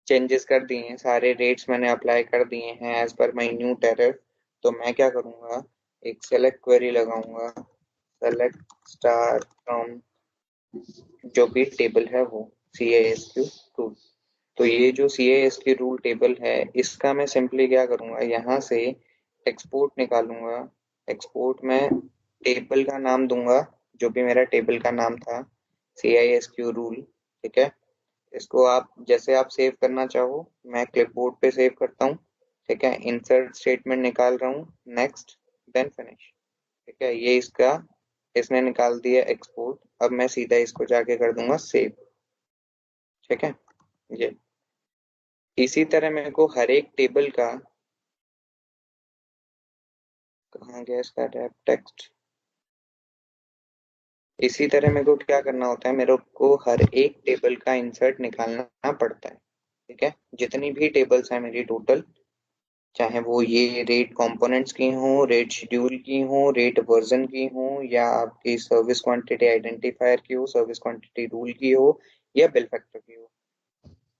चेंजेस कर दिए हैं, सारे रेट्स मैंने अप्लाई कर दिए हैं as per my new tariff, तो मैं क्या करूँगा, एक सेलेक्ट क्वेरी लगाऊंगा, सेलेक्ट स्टार फ्रॉम जो भी टेबल है वो C A S Q rule. तो ये जो C A S Q rule table है, इसका मैं सिंपली क्या करूंगा, यहाँ से एक्सपोर्ट निकालूंगा। एक्सपोर्ट में टेबल का नाम दूंगा, जो भी मेरा टेबल का नाम था, सी आई एस क्यू रूल। ठीक है। इसको आप जैसे आप सेव करना चाहो, मैं क्लिपबोर्ड पे सेव करता हूँ। ठीक है। इंसर्ट स्टेटमेंट निकाल रहा हूँ, नेक्स्ट, देन फिनिश। ठीक है। ये इसका, इसने निकाल दिया एक्सपोर्ट। अब मैं सीधा इसको जाके कर दूंगा सेव। ठीक है। ये इसी तरह मेरे को हर एक टेबल का, कहाँ गया इसका रैप टेक्स्ट, इसी तरह मेरे को क्या करना होता है, मेरे को हर एक टेबल का इंसर्ट निकालना पड़ता है। ठीक है। जितनी भी टेबल्स हैं मेरी टोटल, चाहे वो ये रेट कंपोनेंट्स की हो, रेट शेड्यूल की हो, रेट वर्जन की हो, या आपकी सर्विस क्वांटिटी आइडेंटिफायर की हो, सर्विस क्वांटिटी रूल की हो, या बिल फैक्टर की हो,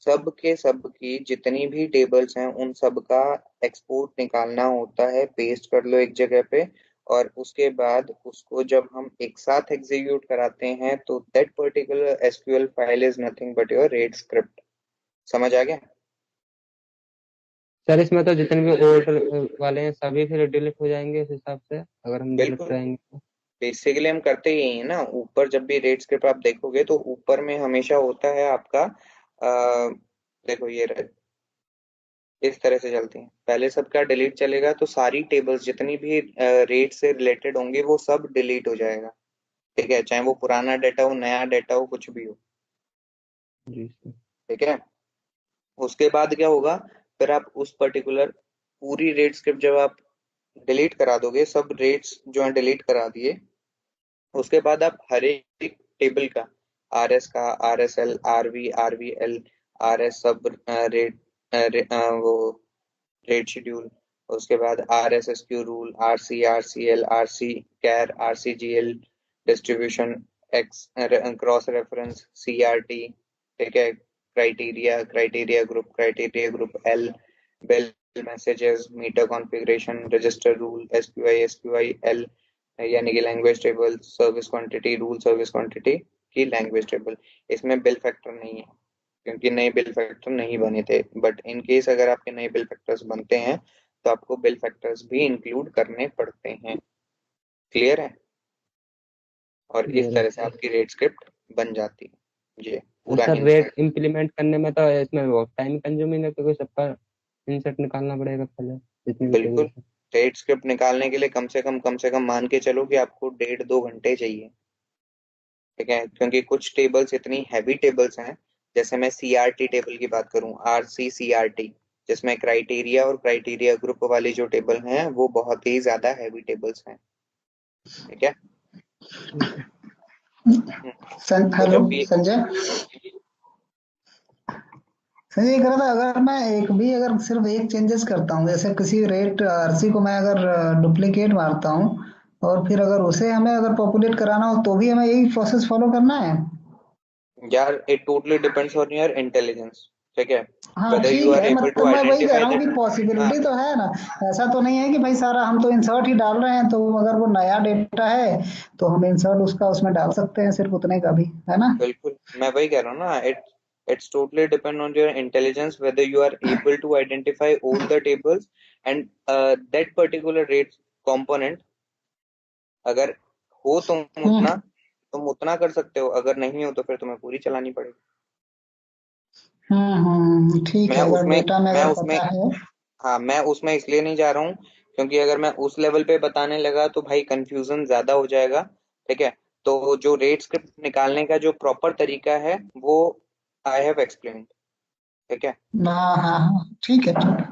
सब के सब की जितनी भी टेबल्स हैं उन सब का एक्सपोर्ट निकालना होता है। पेस्ट कर लो एक जगह पे, और उसके बाद उसको जब हम एक साथ एग्जीक्यूट कराते हैं तो that particular SQL file is nothing but your rate script. समझ आ गया? सर इसमें तो जितने भी ओल्ड वाले हैं सभी फिर डिलीट हो जाएंगे उस हिसाब से, अगर हम डिलीट बिल्कुल। कराएंगे तो। बेसिकली हम करते यही है ना, ऊपर जब भी रेट स्क्रिप्ट आप देखोगे तो ऊपर में हमेशा होता है आपका देखो ये इस तरह से चलती हैं। पहले सबका डिलीट चलेगा तो सारी टेबल्स जितनी भी रेट से रिलेटेड होंगी वो सब डिलीट हो जाएगा। ठीक है। चाहे वो पुराना डाटा हो, नया डाटा हो, कुछ भी हो। जी सर। ठीक है। उसके बाद क्या होगा, फिर आप उस पर्टिकुलर पूरी रेट स्क्रिप्ट जब आप डिलीट करा दोगे, सब रेट्स जो है डिलीट करा दिए, उसके बाद आप हर एक टेबल का, आर एस का, R S L, R V, R V L, R S सब रेट, वो रेट शेड्यूल, उसके बाद R S S Q rule, R C, R C L, R C char, R C G L distribution, X cross reference, C R T. ठीक है। Criteria, criteria group L, bill messages, meter configuration, register rule, S Q I L, यानी कि language table, service quantity rule, service quantity की language table. इसमें bill factor नहीं है क्योंकि नए बिल फैक्टर नहीं बने थे, बट इन केस अगर आपके नए बिल फैक्टर्स बनते हैं तो आपको बिल फैक्टर्स भी इंक्लूड करने पड़ते हैं। क्लियर है? और इस क्लियर है तरह से सर। आपकी रेट स्क्रिप्ट बन जाती है। ये और पूरा सर रेट इंसर्ट। इम्प्लीमेंट करने में तो इसमें बहुत टाइम कंज्यूमिंग है, क्योंकि सबका इंसर्ट निकालना पड़ेगा पहले, जितनी भी बिल्कुल। टेबल है। रेट स्क्रिप्ट निकालने के लिए कम से कम मान के चलो कि आपको 1.5 2 घंटे चाहिए। ठीक है। क्योंकि कुछ टेबल्स इतनी हैवी टेबल्स हैं, जैसे मैं सीआरटी टेबल की बात करूं, R C C R T, जिसमें क्राइटेरिया और क्राइटेरिया ग्रुप वाली जो टेबल हैं वो बहुत ही ज्यादा हैवी टेबल्स हैं। ठीक है। ठीक है। हम्म, तो हेलो जब भी, संजय। संजय ये कह रहा था, अगर मैं एक भी अगर सिर्फ एक चेंजेस करता हूँ, जैसे किसी रेट आरसी को मैं अगर डुप्लीकेट मारता हूँ और फिर अगर उसे हमें अगर पॉपुलेट कराना हो तो भी हमें यही प्रोसेस फॉलो करना है? यार it totally depends on your intelligence. ठीक है, हाँ whether you ठीक are है, able to मतलब मैं वही कह identify रहा हूँ the, कि हाँ पॉसिबिलिटी तो है ना। ऐसा तो नहीं है कि भाई सारा हम तो इंसर्ट ही डाल रहे हैं, तो अगर वो नया डेटा है तो हम इंसर्ट उसका उसमें डाल सकते हैं सिर्फ उतने का भी, है ना। बिल्कुल, मैं वही कह रहा हूँ ना, it's totally depend on your intelligence whether you are able to identify all the tables and that particular rate component, अगर हो हम्म तुम उतना कर सकते हो, अगर नहीं हो तो फिर तुम्हें पूरी चलानी पड़ेगी। ठीक मैं है, अगर उसमें डेटा में मैं अगर उसमें पता है। हाँ, मैं उसमें इसलिए नहीं जा रहा हूँ क्योंकि अगर मैं उस लेवल पे बताने लगा तो भाई कंफ्यूजन ज्यादा हो जाएगा। ठीक है, तो जो रेट स्क्रिप्ट निकालने का जो प्रॉपर तरीका है वो आई हैव एक्सप्लेन्ड। ठीक है। हाँ हाँ हाँ, ठीक है ठीक है।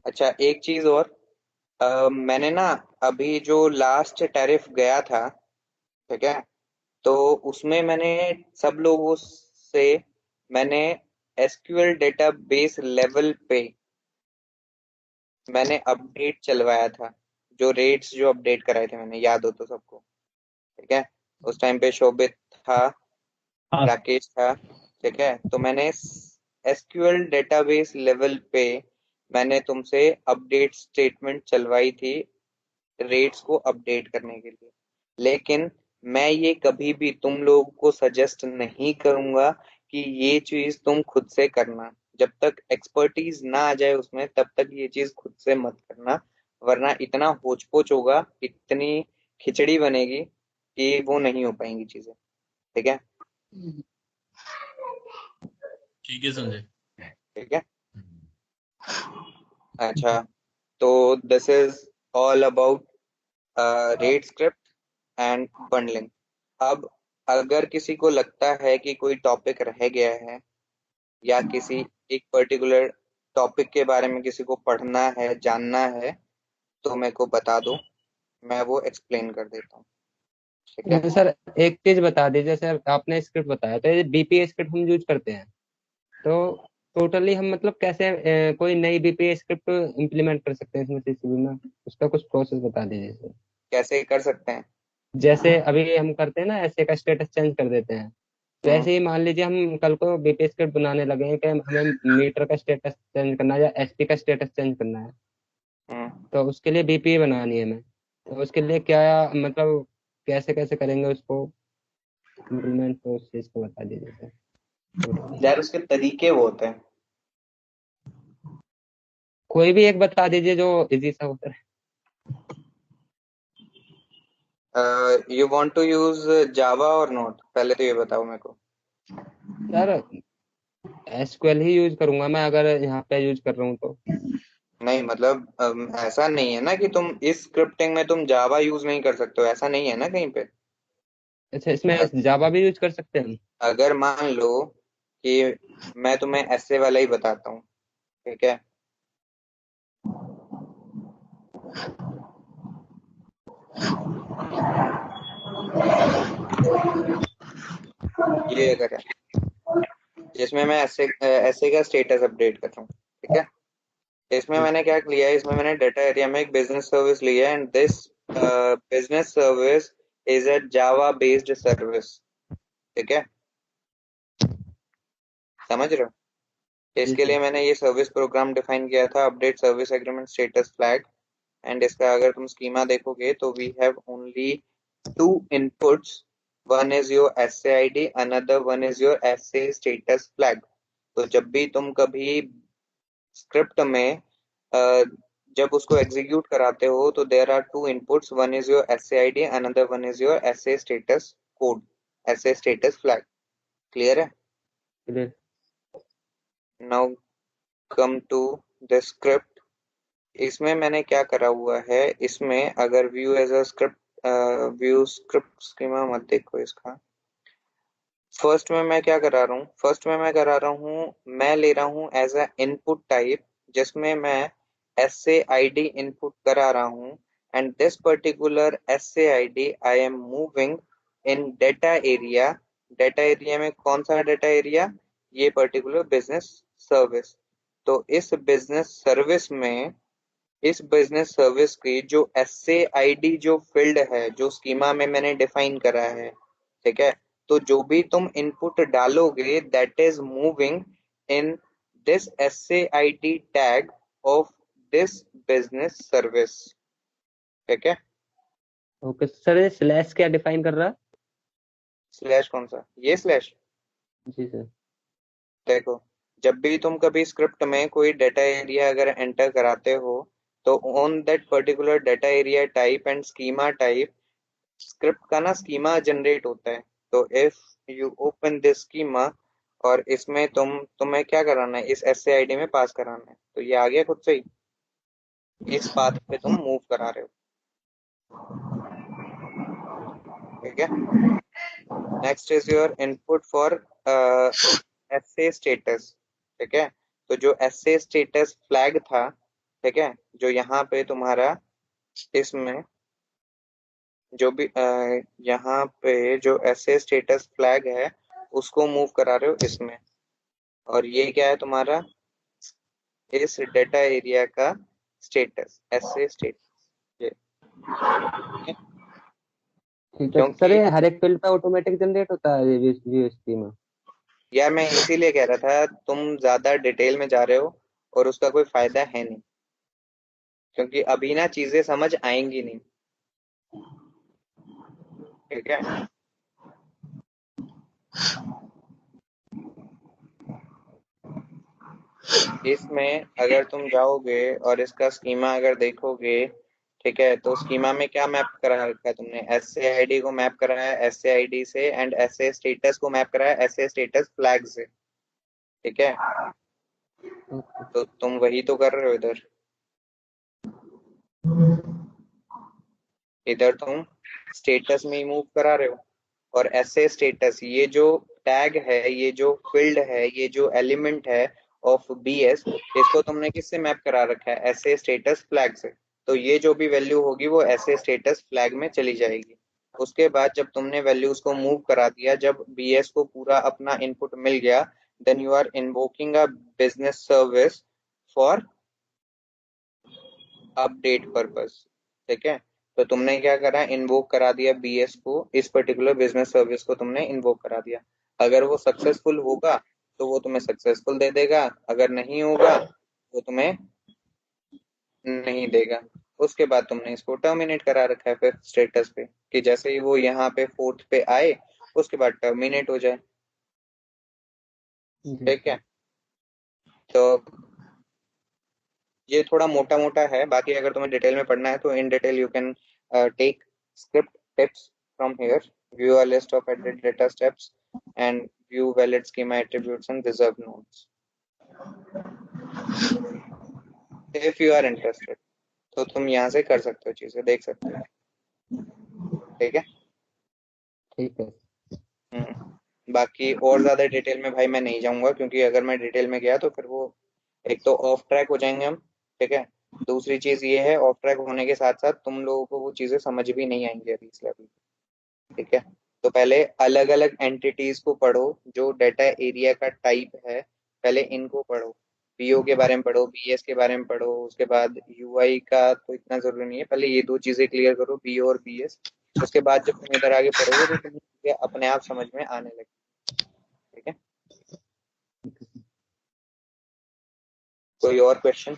अच्छा, एक चीज और, मैंने ना अभी जो लास्ट टैरिफ गया था, ठीक है, तो उसमें मैंने सब लोगों से मैंने एसक्यूएल डेटाबेस लेवल पे मैंने अपडेट चलवाया था। जो रेट्स जो अपडेट कराए थे मैंने, याद हो तो सबको। ठीक है, उस टाइम पे शोभित था, हाँ राकेश था। ठीक है, तो मैंने एसक्यूएल डेटाबेस लेवल पे मैंने तुमसे अपडेट स्टेटमेंट चलवाई थी रेट्स को अपडेट करने के लिए। लेकिन मैं ये कभी भी तुम लोगों को सजेस्ट नहीं करूंगा कि ये चीज तुम खुद से करना। जब तक एक्सपर्टीज ना आ जाए उसमें तब तक ये चीज खुद से मत करना, वरना इतना होच पोच होगा, इतनी खिचड़ी बनेगी कि वो नहीं हो पाएंगी चीजें। ठीक है। ठीक है संजय। ठीक है। अच्छा, तो this is all about rate script and bundling. अब अगर किसी को लगता है कि कोई टॉपिक रह गया है या किसी एक पर्टिकुलर टॉपिक के बारे में किसी को पढ़ना है, जानना है, तो मेरे को बता दो, मैं वो एक्सप्लेन कर देता हूँ। ठीक है। सर एक चीज बता दीजिए सर, आपने स्क्रिप्ट बताया तो ये बीपीए स्क्रिप्ट हम यूज करते हैं, तो टोटली हम मतलब कैसे कोई नई बीपीए स्क्रिप्ट इंप्लीमेंट कर सकते हैं इसमें सीसीबी में, उसका कुछ प्रोसेस बता दीजिए सर। कैसे कर सकते हैं? जैसे अभी हम करते हैं ना, ऐसे का स्टेटस चेंज कर देते हैं, तो हम्म। ऐसे ही मान लीजिए हम कल को बीपीए स्क्रिप्ट बनाने लगे हैं कि हमें मीटर का स्टेटस चेंज करना है या एसपी का स्टेटस चेंज करना है, हम्म। तो उसके लिए बीपीए बनानी है हमें, तो उसके लिए क्या मतलब कैसे कैसे करेंगे उसको इम्प्लीमेंट, तो उस चीज को बता दीजिए सर टोटली। यार उसके तरीके वो होते हैं। कोई भी एक बता दीजिए जो इजी सा होता है। You want to use Java और नोट, पहले तो ये बताओ मेरे को। सर एसक्यूएल ही यूज करूंगा मैं, अगर यहाँ पे यूज कर रहा हूँ तो। नहीं मतलब ऐसा नहीं है ना कि तुम इस स्क्रिप्टिंग में तुम जावा यूज नहीं कर सकते हो, ऐसा नहीं है ना कहीं पे। अच्छा, इसमें अ- जावा भी यूज कर सकते हैं हम? अगर मान लो कि मैं तुम्हें ऐसे वाला ही बताता हूँ। ठीक है, ये अगर है जिसमें मैं ऐसे ऐसे का स्टेटस अपडेट कर रहा हूँ। ठीक है, इसमें ठीक मैंने क्या लिया है, इसमें मैंने डाटा एरिया में एक बिजनेस सर्विस लिया है and this business service is a Java based service. ठीक है, समझ रहे हो? जी इसके सर। लिए मैंने ये सर्विस प्रोग्राम डिफाइन किया था, update service agreement status flag. And इसका अगर तुम स्कीमा देखोगे तो we have only two inputs, one is your SA ID, another one is your SA status flag. तो जब भी तुम कभी स्क्रिप्ट में अ, जब उसको एग्जीक्यूट कराते हो तो there are two inputs, one is your SA ID, another one is your SA status code, SA status flag. Clear है? Clear. Now come to the script. इसमें मैंने क्या करा हुआ है, इसमें अगर view as a script, view script schema मत देखो इसका। फर्स्ट में मैं क्या करा रहा हूँ, फर्स्ट में मैं करा रहा हूँ, मैं ले रहा हूँ एज अ इनपुट टाइप, जिसमें मैं S A I D input करा रहा हूँ। And this particular S A I D I am moving in data area. Data area में कौन सा डेटा एरिया? ये पर्टिकुलर बिजनेस सर्विस। तो इस बिजनेस सर्विस की जो एस ए आई डी जो फील्ड है, जो स्कीमा में मैंने डिफाइन करा है, ठीक है, तो जो भी तुम इनपुट डालोगे that is moving in this SAID tag of this business service. ठीक है। ओके सर, ये स्लैश क्या डिफाइन कर रहा है? स्लैश कौन सा? ये स्लैश जी सर। देखो, जब भी तुम कभी स्क्रिप्ट में कोई डेटा एरिया अगर एंटर कराते हो तो on that particular data area type and schema type script का ना स्कीमा जनरेट होता है। तो if you open this schema और इसमें तुम्हें क्या कराना है, इस SAID में पास कराना है, तो ये आ गया खुद से ही। इस पाथ पे तुम मूव करा रहे हो। ठीक है। Next is your input for SA status. ठीक है। तो जो SA स्टेटस फ्लैग था, ठीक है, जो यहाँ पे तुम्हारा इसमें जो भी यहाँ पे जो SA स्टेटस फ्लैग है उसको मूव करा रहे हो इसमें। और ये क्या है तुम्हारा, इस डेटा एरिया का स्टेटस, SA स्टेटस ये। ठीक है? ठीक है सर, क्योंकि ये हर एक फील्ड पे ऑटोमेटिक जनरेट होता है ये VSP में? यार मैं इसीलिए कह रहा था तुम ज्यादा डिटेल में जा रहे हो और उसका कोई फायदा है नहीं, क्योंकि अभी ना चीजें समझ आएंगी नहीं। ठीक है। इसमें अगर तुम जाओगे और इसका स्कीमा अगर देखोगे, ठीक है, तो स्कीमा में क्या मैप करा रखा है तुमने? SAID को मैप करा है SAID से, एंड SA स्टेटस को मैप करा है SA स्टेटस फ्लैग से। ठीक है। ओके। तो तुम वही तो कर रहे हो इधर। इधर तुम स्टेटस में ही मूव करा रहे हो। और ऐसे स्टेटस, ये जो टैग है, ये जो फील्ड है, ये जो एलिमेंट है ऑफ BS, इसको तुमने किससे मैप करा रखा है? ऐसे स्टेटस फ्लैग से। तो ये जो भी वैल्यू होगी वो ऐसे स्टेटस फ्लैग में चली जाएगी। उसके बाद जब तुमने वैल्यूज को मूव करा दिया, जब BS को पूरा अपना इनपुट मिल गया, then you are invoking a business service for update purpose. ठीक है। तो तुमने क्या करा, इन्वोक करा दिया BS को, इस पर्टिकुलर बिजनेस सर्विस को तुमने इन्वोक करा दिया। अगर वो सक्सेसफुल होगा तो वो तुम्हें सक्सेसफुल दे देगा, अगर नहीं होगा तो तुम्हें नहीं देगा। उसके बाद तुमने इसको टर्मिनेट करा रखा है फिर स्टेटस पे, कि जैसे ही वो यहाँ पे फोर्थ पे आए उसके बाद टर्मिनेट हो जाए। जी ठीक सर। है। तो ये थोड़ा मोटा मोटा है, बाकी अगर तुम्हें डिटेल में पढ़ना है तो in detail you can take script tips from here, view a list of edit data steps and view valid schema attributes and reserve nodes, if you are interested. तो तुम यहाँ से कर सकते हो, चीजें देख सकते हो। ठीक है। ठीक है। बाकी और ज्यादा डिटेल में भाई मैं नहीं जाऊंगा, क्योंकि अगर मैं डिटेल में गया तो फिर वो एक तो ऑफ ट्रैक हो जाएंगे हम। ठीक है। दूसरी चीज ये है, ऑफ ट्रैक होने के साथ साथ तुम लोगों को वो चीजें समझ भी नहीं आएंगी अभी इस लेवल पे। ठीक है। तो पहले अलग अलग एंटिटीज को पढ़ो, जो डेटा एरिया का टाइप है, पहले इनको पढ़ो। BO के बारे में पढ़ो, BS के बारे में पढ़ो, उसके बाद UI का तो इतना जरूरी नहीं है, पहले ये दो चीजें क्लियर करो, BO और BS। उसके बाद जब तुम इधर आगे पढ़ोगे तो तुम्हें चीजें अपने आप समझ में आने लगेगी। ठीक है। कोई और क्वेश्चन?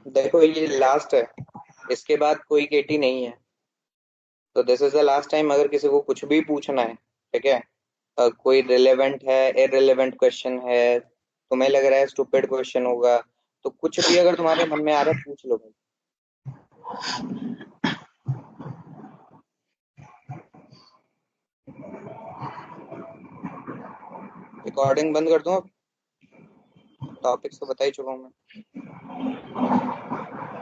देखो ये लास्ट है, इसके बाद कोई केटी नहीं है। तो this is the last time, अगर किसी को कुछ भी पूछना है, ठीक है, कोई रिलेवेंट है, इररिलेवेंट क्वेश्चन है, तुम्हें लग रहा है स्टूपिड क्वेश्चन होगा, तो कुछ भी अगर तुम्हारे मन में आ रहा है पूछ लो भाई। रिकॉर्डिंग बंद कर दूं अब? टॉपिक्स तो बता ही चुका हूँ मैं।